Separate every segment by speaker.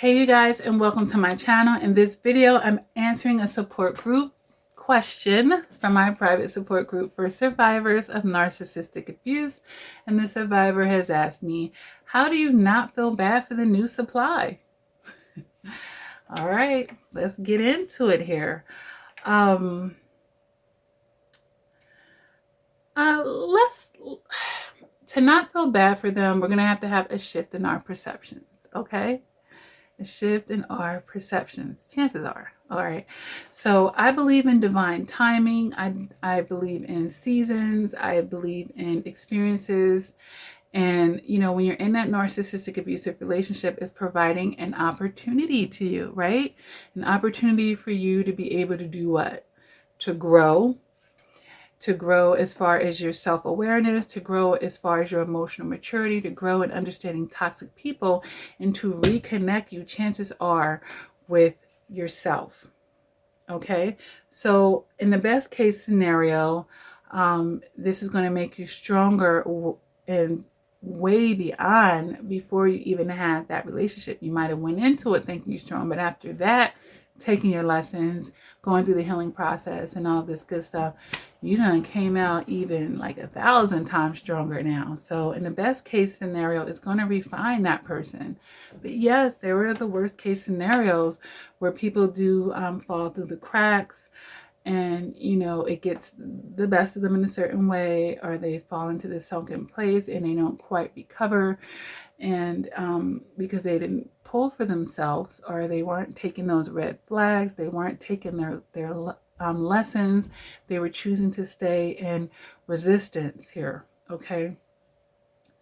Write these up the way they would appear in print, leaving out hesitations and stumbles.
Speaker 1: Hey you guys, and welcome to my channel. In this video, I'm answering a support group question from my private support group for survivors of narcissistic abuse. And the survivor has asked me, how do you not feel bad for the new supply? All right, let's get into it here. To not feel bad for them, we're going to have a shift in our perceptions, okay? A shift in our perceptions, chances are. All right. So I believe in divine timing. I believe in seasons. I believe in experiences. And, you know, when you're in that narcissistic abusive relationship, it's providing an opportunity to you, right? An opportunity for you to be able to do what? To grow as far as your self-awareness, to grow as far as your emotional maturity, to grow in understanding toxic people, and to reconnect you, chances are, with yourself. Okay? So in the best case scenario, this is going to make you stronger and way beyond before you even had that relationship. You might have went into it thinking you're strong, but after that, taking your lessons, going through the healing process and all this good stuff, you done came out even like 1,000 times stronger now. So in the best case scenario, it's going to refine that person. But yes, there were the worst case scenarios where people do fall through the cracks, and you know, it gets the best of them in a certain way, or they fall into this sunken place and they don't quite recover, and because they didn't pull for themselves, or they weren't taking those red flags, they weren't taking their lessons, they were choosing to stay in resistance here. Okay.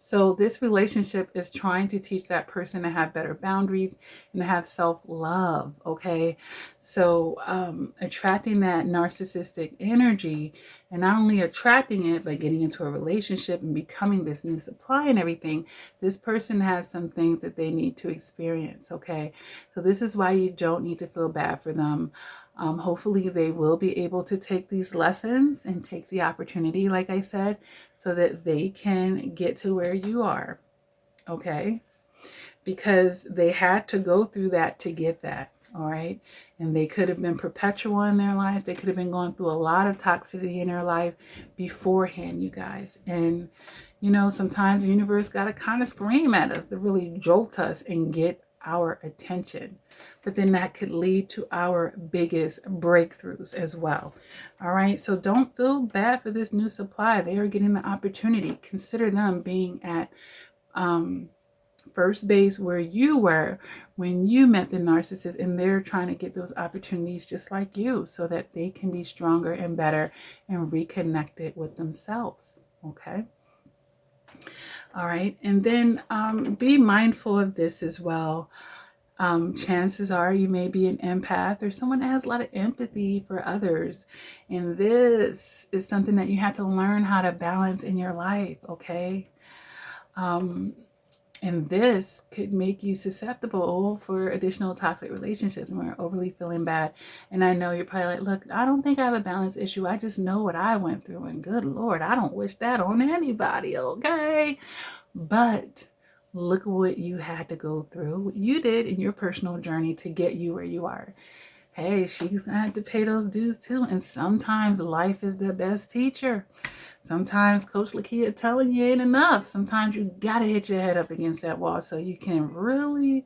Speaker 1: So this relationship is trying to teach that person to have better boundaries and to have self-love, okay? So attracting that narcissistic energy, and not only attracting it, but getting into a relationship and becoming this new supply and everything, this person has some things that they need to experience, okay? So this is why you don't need to feel bad for them. Hopefully they will be able to take these lessons and take the opportunity, like I said, so that they can get to where you are, okay? Because they had to go through that to get that, all right? And they could have been perpetual in their lives. They could have been going through a lot of toxicity in their life beforehand, you guys. And, you know, sometimes the universe got to kind of scream at us to really jolt us and get our attention. But then that could lead to our biggest breakthroughs as well. All right. So don't feel bad for this new supply. They are getting the opportunity. Consider them being at first base where you were when you met the narcissist, and they're trying to get those opportunities just like you, so that they can be stronger and better and reconnected with themselves. Okay. All right. And then be mindful of this as well. Chances are you may be an empath or someone that has a lot of empathy for others. And this is something that you have to learn how to balance in your life, okay? And this could make you susceptible for additional toxic relationships when you're overly feeling bad. And I know you're probably like, look, I don't think I have a balance issue. I just know what I went through. And good Lord, I don't wish that on anybody, okay? But look what you had to go through, what you did in your personal journey to get you where you are. Hey, she's gonna have to pay those dues too. And sometimes life is the best teacher. Sometimes Coach Lakia telling you ain't enough. Sometimes you gotta hit your head up against that wall so you can really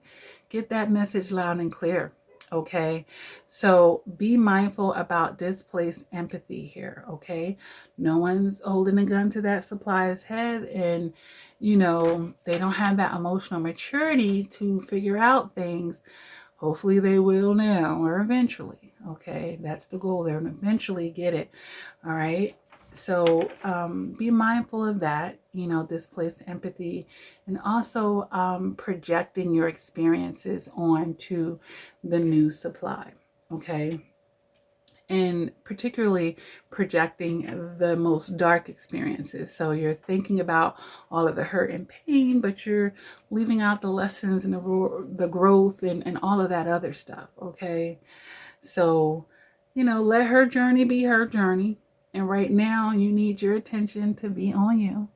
Speaker 1: get that message loud and clear. Okay, so be mindful about displaced empathy here. Okay, no one's holding a gun to that supplier's head, and you know, they don't have that emotional maturity to figure out things. Hopefully they will now, or eventually. Okay, that's the goal. They're going to eventually get it. All right. So be mindful of that, you know, displaced empathy, and also projecting your experiences onto the new supply. Okay. And particularly projecting the most dark experiences. So you're thinking about all of the hurt and pain, but you're leaving out the lessons and the growth and all of that other stuff, okay? So, you know, let her journey be her journey. And right now you need your attention to be on you.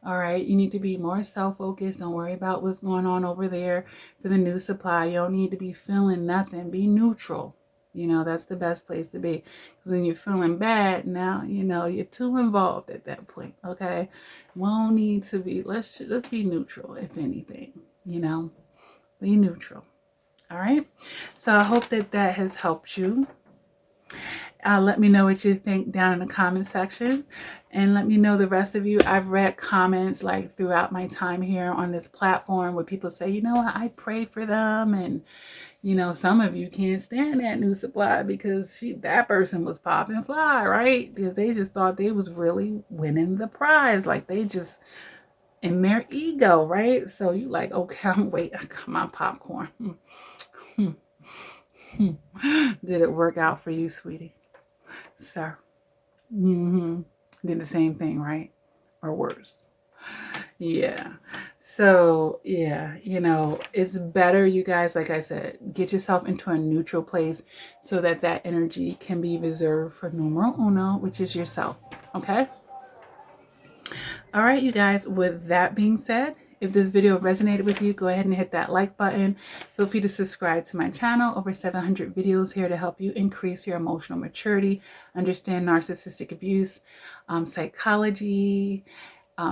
Speaker 1: All right. You need to be more self-focused. Don't worry about what's going on over there for the new supply. You don't need to be feeling nothing. Be neutral. You know, that's the best place to be. Because when you're feeling bad, now, you know, you're too involved at that point. Okay. Won't need to be, let's be neutral, if anything, you know, be neutral. All right. So I hope that that has helped you. Let me know what you think down in the comment section, and let me know the rest of you. I've read comments like throughout my time here on this platform where people say, you know what, I pray for them, and you know, some of you can't stand that new supply because that person was popping fly, right? Because they just thought they was really winning the prize, like they just in their ego, right? So you like, okay, I'm waiting. I got my popcorn. Did it work out for you, sweetie? Sir. Did the same thing, right? Or worse. Yeah. So, yeah, you know, it's better, you guys, like I said, get yourself into a neutral place so that that energy can be reserved for numero uno, which is yourself. Okay? All right, you guys, with that being said, if this video resonated with you, go ahead and hit that like button. Feel free to subscribe to my channel. Over 700 videos here to help you increase your emotional maturity, understand narcissistic abuse, psychology,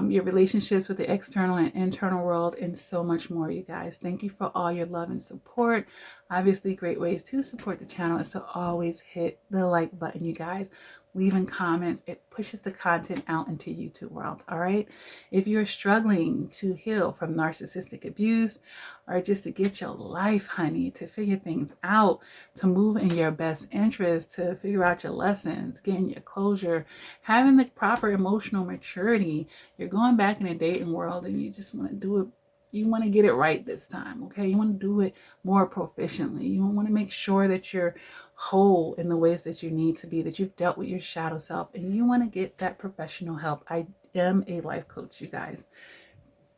Speaker 1: your relationships with the external and internal world, and so much more, you guys. Thank you for all your love and support. Obviously, great ways to support the channel is to always hit the like button, you guys. Leaving comments, it pushes the content out into YouTube world. All right. If you're struggling to heal from narcissistic abuse, or just to get your life, honey, to figure things out, to move in your best interest, to figure out your lessons, getting your closure, having the proper emotional maturity, you're going back in the dating world and you just want to do it. You want to get it right this time, okay? You want to do it more proficiently. You want to make sure that you're whole in the ways that you need to be, that you've dealt with your shadow self, and you want to get that professional help. I am a life coach, you guys.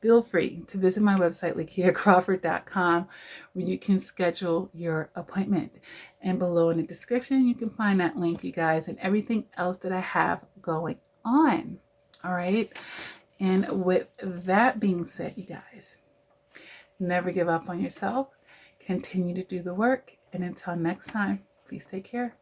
Speaker 1: Feel free to visit my website, lakiacrawford.com, where you can schedule your appointment. And below in the description, you can find that link, you guys, and everything else that I have going on. All right? And with that being said, you guys, never give up on yourself. Continue to do the work. And until next time, please take care.